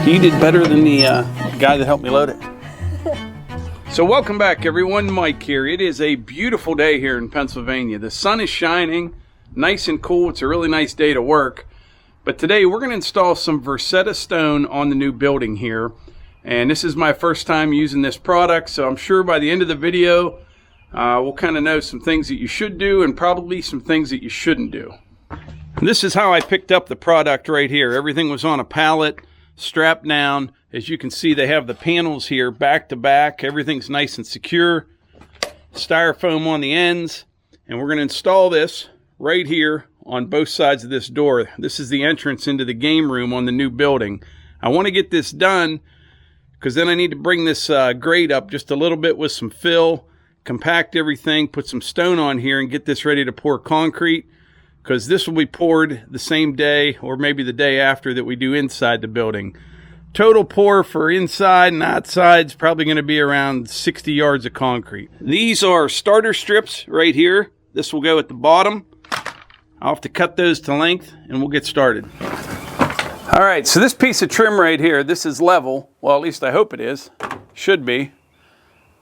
You did better than the guy that helped me load it. So welcome back everyone, Mike here. It is a beautiful day here in Pennsylvania. The sun is shining, nice and cool. It's a really nice day to work. But today we're going to install some Versetta Stone on the new building here. And this is my first time using this product, so I'm sure by the end of the video we'll kind of know some things that you should do and probably some things that you shouldn't do. This is how I picked up the product right here. Everything was on a pallet, strapped down. As you can see, they have the panels here back to back. Everything's nice and secure. Styrofoam on the ends. And we're going to install this right here on both sides of this door. This is the entrance into the game room on the new building. I want to get this done because then I need to bring this grate up just a little bit with some fill, compact everything, put some stone on here, and get this ready to pour concrete, because this will be poured the same day or maybe the day after that we do inside the building. Total pour for inside and outside is probably going to be around 60 yards of concrete. These are starter strips right here. This will go at the bottom. I'll have to cut those to length and we'll get started. All right, so this piece of trim right here, this is level. Well, at least I hope it is. Should be.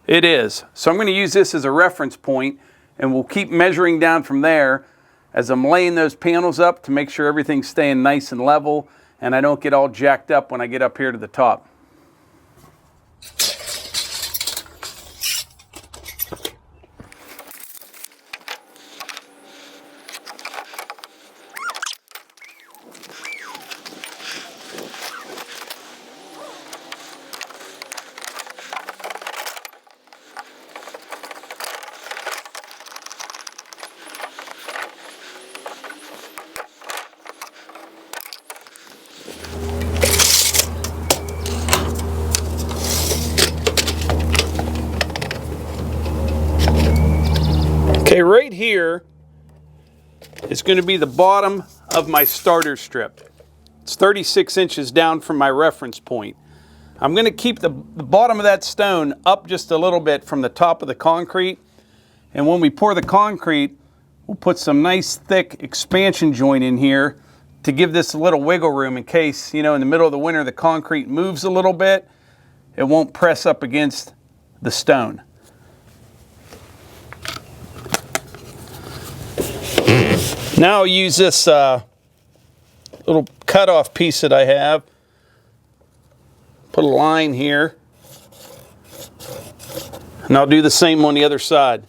It is. So I'm going to use this as a reference point, and we'll keep measuring down from there as I'm laying those panels up to make sure everything's staying nice and level and I don't get all jacked up when I get up here to the top. Okay, right here is going to be the bottom of my starter strip. It's 36 inches down from my reference point. I'm going to keep the bottom of that stone up just a little bit from the top of the concrete. And when we pour the concrete, we'll put some nice thick expansion joint in here to give this a little wiggle room in case, you know, in the middle of the winter the concrete moves a little bit. It won't press up against the stone. Now I'll use this little cutoff piece that I have. Put a line here. And I'll do the same on the other side.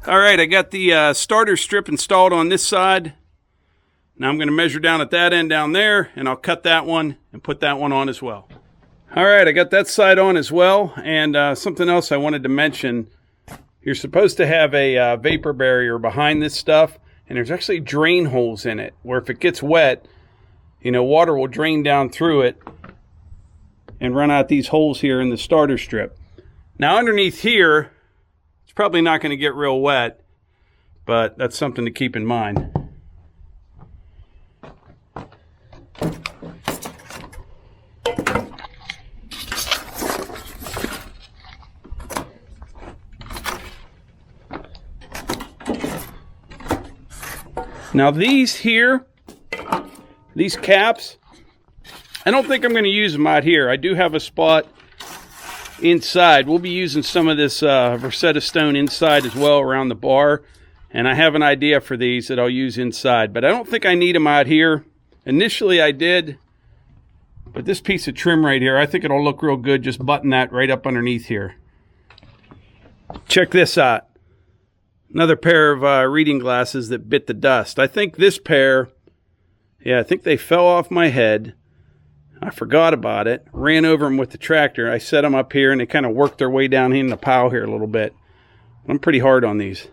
All right, I got the starter strip installed on this side. Now I'm going to measure down at that end down there, and I'll cut that one and put that one on as well. All right, I got that side on as well, and something else I wanted to mention. You're supposed to have a vapor barrier behind this stuff, and there's actually drain holes in it, where if it gets wet, you know, water will drain down through it and run out these holes here in the starter strip. Now underneath here, it's probably not going to get real wet, but that's something to keep in mind. Now these here, these caps, I don't think I'm going to use them out here. I do have a spot inside. We'll be using some of this Versetta Stone inside as well around the bar, and I have an idea for these that I'll use inside, but I don't think I need them out here. Initially I did, but this piece of trim right here, I think it'll look real good just button that right up underneath here. Check this out. Another pair of reading glasses that bit the dust. I think this pair, yeah, I think they fell off my head. I forgot about it, ran over them with the tractor. I set them up here and they kind of worked their way down in the pile here a little bit. I'm pretty hard on these.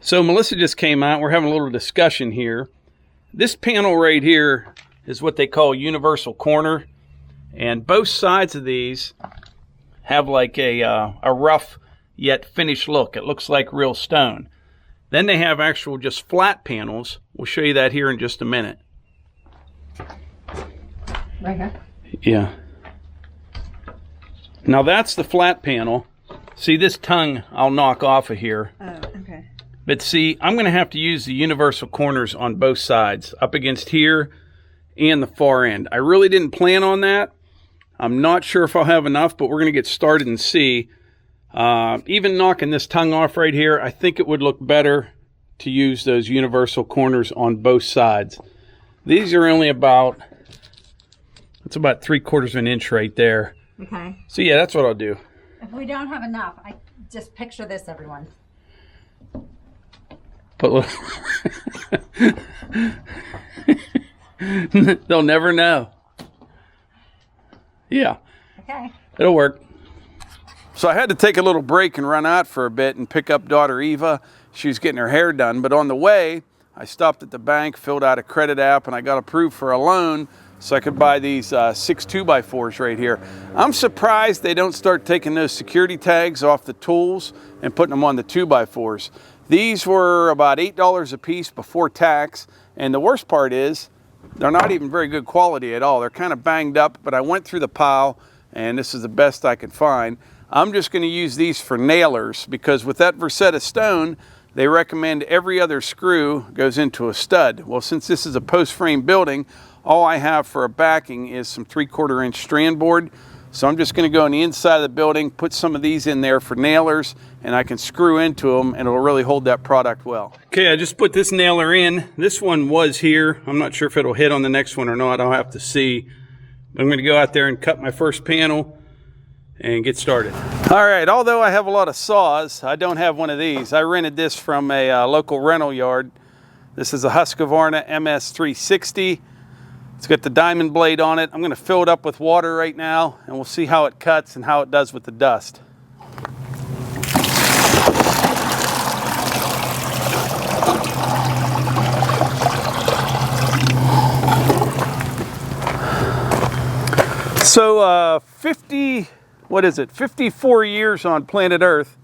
So Melissa just came out. We're having a little discussion here. This panel right here is what they call universal corner. And both sides of these have like a rough yet finished look. It looks like real stone. Then they have actual just flat panels. We'll show you that here in just a minute. Right here? Yeah. Now that's the flat panel. See, this tongue I'll knock off of here. Oh, okay. But see, I'm going to have to use the universal corners on both sides, up against here and the far end. I really didn't plan on that. I'm not sure if I'll have enough, but we're going to get started and see. Even knocking this tongue off right here, I think it would look better to use those universal corners on both sides. These are only about, it's about 3/4 of an inch right there. Okay. So yeah, that's what I'll do. If we don't have enough, I just picture this, everyone. But look, they'll never know. Yeah. Okay. It'll work. So I had to take a little break and run out for a bit and pick up daughter Eva. She was getting her hair done, but on the way, I stopped at the bank, filled out a credit app, and I got approved for a loan so I could buy these 6 2x4s right here. I'm surprised they don't start taking those security tags off the tools and putting them on the 2x4s. These were about $8 a piece before tax, and the worst part is they're not even very good quality at all. They're kind of banged up, but I went through the pile, and this is the best I could find. I'm just going to use these for nailers because with that Versetta Stone, they recommend every other screw goes into a stud. Well, since this is a post frame building, all I have for a backing is some 3/4 inch strand board. So I'm just going to go on the inside of the building, put some of these in there for nailers, and I can screw into them and it'll really hold that product well. Okay, I just put this nailer in. This one was here. I'm not sure if it'll hit on the next one or not. I'll have to see. But I'm going to go out there and cut my first panel and get started. All right, although I have a lot of saws, I don't have one of these. I rented this from a local rental yard. This is a Husqvarna MS360. It's got the diamond blade on it. I'm going to fill it up with water right now, and we'll see how it cuts and how it does with the dust. So 54 years on planet Earth,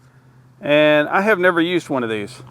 and I have never used one of these.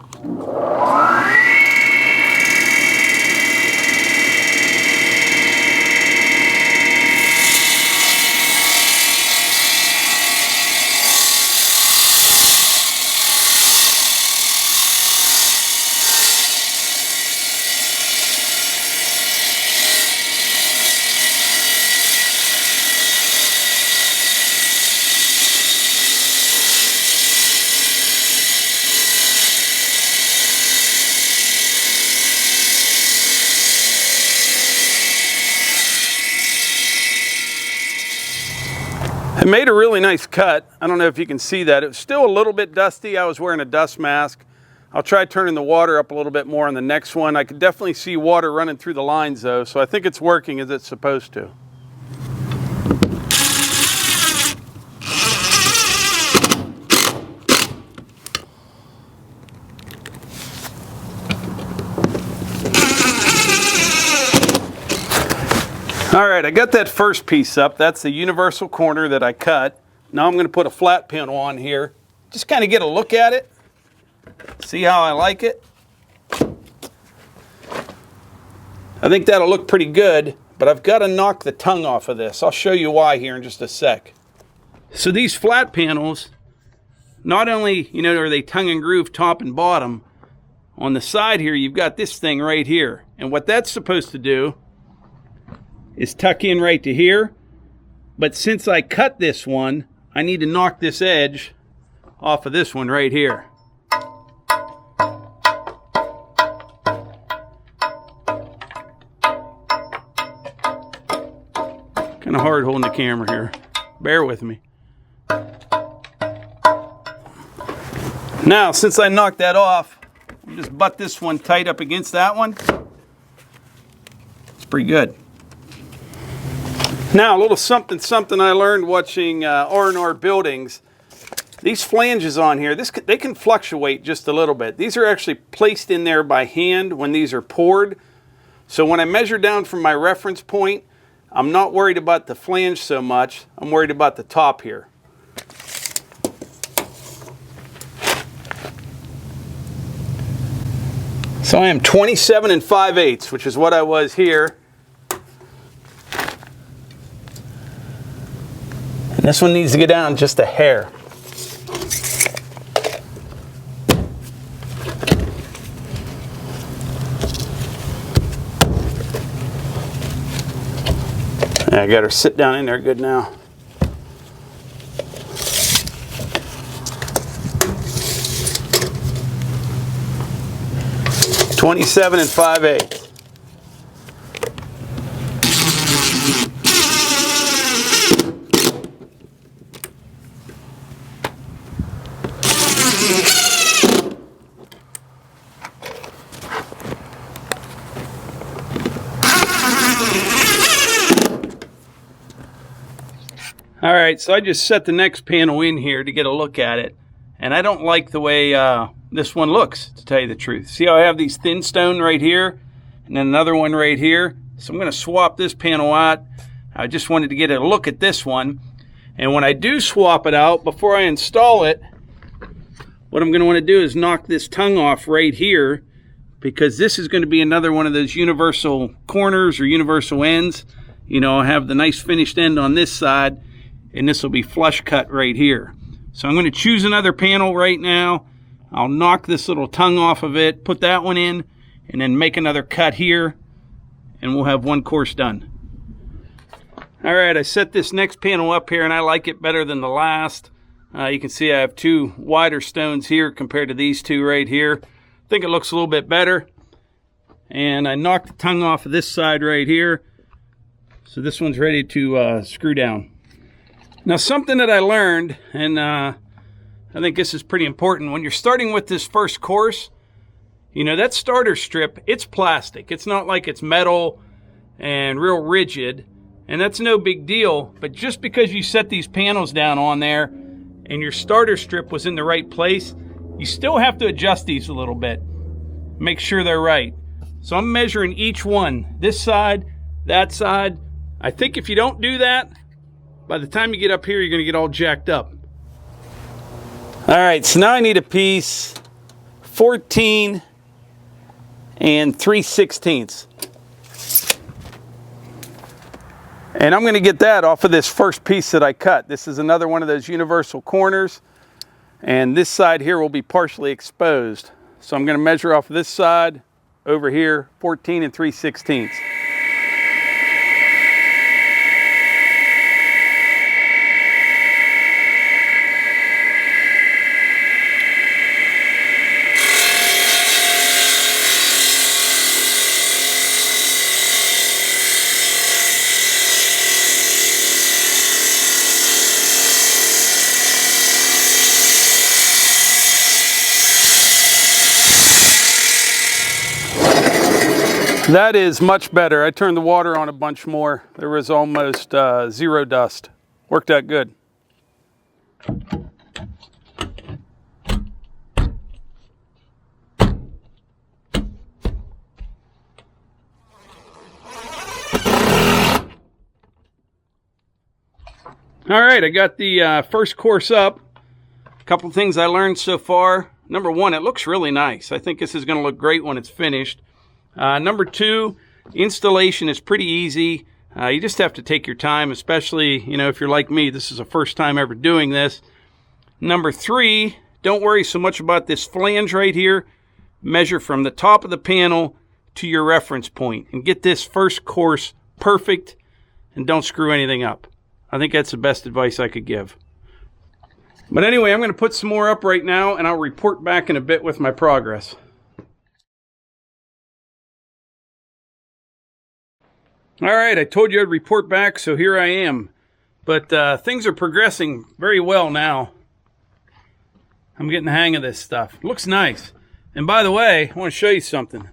It made a really nice cut. I don't know if you can see that. It was still a little bit dusty. I was wearing a dust mask. I'll try turning the water up a little bit more on the next one. I could definitely see water running through the lines though, so I think it's working as it's supposed to. All right, I got that first piece up. That's the universal corner that I cut. Now I'm going to put a flat panel on here. Just kind of get a look at it. See how I like it. I think that'll look pretty good, but I've got to knock the tongue off of this. I'll show you why here in just a sec. So these flat panels, not only, are they tongue and groove top and bottom, on the side here you've got this thing right here. And what that's supposed to do is tuck in right to here, but since I cut this one, I need to knock this edge off of this one right here. Kind of hard holding the camera here. Bear with me. Now, since I knocked that off, I'll just butt this one tight up against that one. It's pretty good. Now, a little something I learned watching R&R buildings. These flanges on here, they can fluctuate just a little bit. These are actually placed in there by hand when these are poured. So when I measure down from my reference point, I'm not worried about the flange so much. I'm worried about the top here. So I am 27 5/8, which is what I was here. And this one needs to get down just a hair. I got her sit down in there good now. $27 5/8. All right, so I just set the next panel in here to get a look at it, and I don't like the way this one looks, to tell you the truth. See how I have these thin stone right here, and then another one right here? So I'm going to swap this panel out. I just wanted to get a look at this one, and when I do swap it out, before I install it, what I'm going to want to do is knock this tongue off right here, because this is going to be another one of those universal corners or universal ends. You know, I have the nice finished end on this side, and this will be flush cut right here. So I'm going to choose another panel right now. I'll knock this little tongue off of it, put that one in, and then make another cut here, and we'll have one course done. All right, I set this next panel up here, and I like it better than the last. You can see I have two wider stones here compared to these two right here. I think it looks a little bit better. And I knocked the tongue off of this side right here. So this one's ready to screw down. Now, something that I learned, and I think this is pretty important, when you're starting with this first course, you know, that starter strip, it's plastic. It's not like it's metal and real rigid, and that's no big deal. But just because you set these panels down on there and your starter strip was in the right place, you still have to adjust these a little bit. Make sure they're right. So I'm measuring each one, this side, that side. I think if you don't do that, by the time you get up here, you're going to get all jacked up. All right, so now I need a piece 14 3/16. And I'm going to get that off of this first piece that I cut. This is another one of those universal corners. And this side here will be partially exposed. So I'm going to measure off this side over here, 14 3/16. That is much better. I turned the water on a bunch more. There was almost zero dust. Worked out good. All right, I got the first course up. A couple things I learned so far. Number one, it looks really nice. I think this is going to look great when it's finished. Number two, installation is pretty easy. You just have to take your time, especially, you know, if you're like me, this is the first time ever doing this. Number three, don't worry so much about this flange right here. Measure from the top of the panel to your reference point and get this first course perfect, and don't screw anything up. I think that's the best advice I could give. But anyway, I'm going to put some more up right now, and I'll report back in a bit with my progress. All right, I told you I'd report back, so here I am. But things are progressing very well now. I'm getting the hang of this stuff. It looks nice. And by the way, I want to show you something.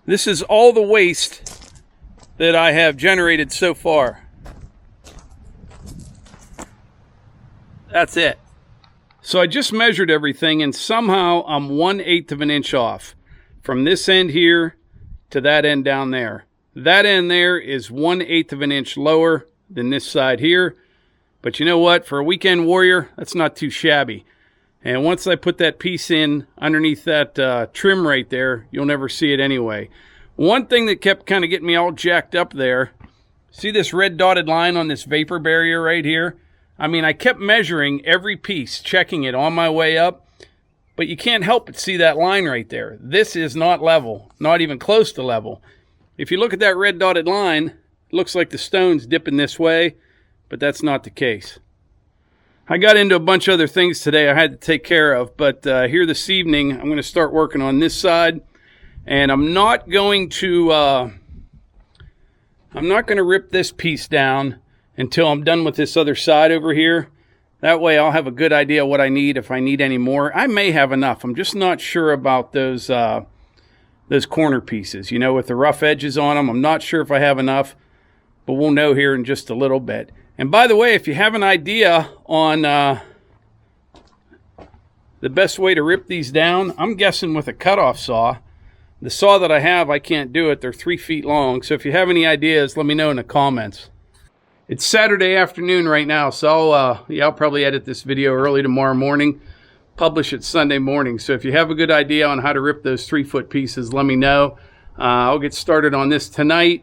This is all the waste that I have generated so far. That's it. So I just measured everything, and somehow I'm 1/8 of an inch off. From this end here to that end down there. That end there is 1/8 of an inch lower than this side here. But you know what? For a weekend warrior, that's not too shabby. And once I put that piece in underneath that trim right there, you'll never see it anyway. One thing that kept kind of getting me all jacked up there, see this red dotted line on this vapor barrier right here? I mean, I kept measuring every piece, checking it on my way up, but you can't help but see that line right there. This is not level, not even close to level. If you look at that red dotted line, it looks like the stone's dipping this way, but that's not the case. I got into a bunch of other things today I had to take care of, but here this evening, I'm going to start working on this side, and I'm not going to rip this piece down until I'm done with this other side over here. That way I'll have a good idea what I need, if I need any more. I may have enough. I'm just not sure about those corner pieces, you know, with the rough edges on them. I'm not sure if I have enough, but we'll know here in just a little bit. And by the way, if you have an idea on the best way to rip these down, I'm guessing with a cutoff saw. The saw that I have, I can't do it. They're 3 feet long. So if you have any ideas, let me know in the comments. It's Saturday afternoon right now, so I'll probably edit this video early tomorrow morning, publish it Sunday morning. So if you have a good idea on how to rip those 3-foot pieces, let me know. I'll get started on this tonight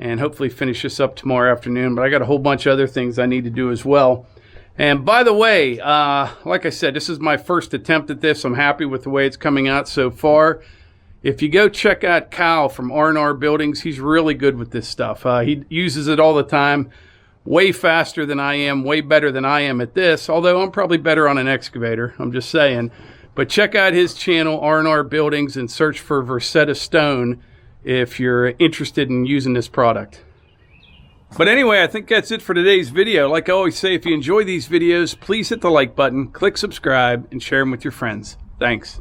and hopefully finish this up tomorrow afternoon. But I got a whole bunch of other things I need to do as well. And by the way, like I said, this is my first attempt at this. I'm happy with the way it's coming out so far. If you go check out Kyle from R&R Buildings, he's really good with this stuff. He uses it all the time. Way faster than I am, way better than I am at this, although I'm probably better on an excavator, I'm just saying. But check out his channel, R&R Buildings, and search for Versetta Stone if you're interested in using this product. But anyway, I think that's it for today's video. Like I always say, if you enjoy these videos, please hit the like button, click subscribe, and share them with your friends. Thanks.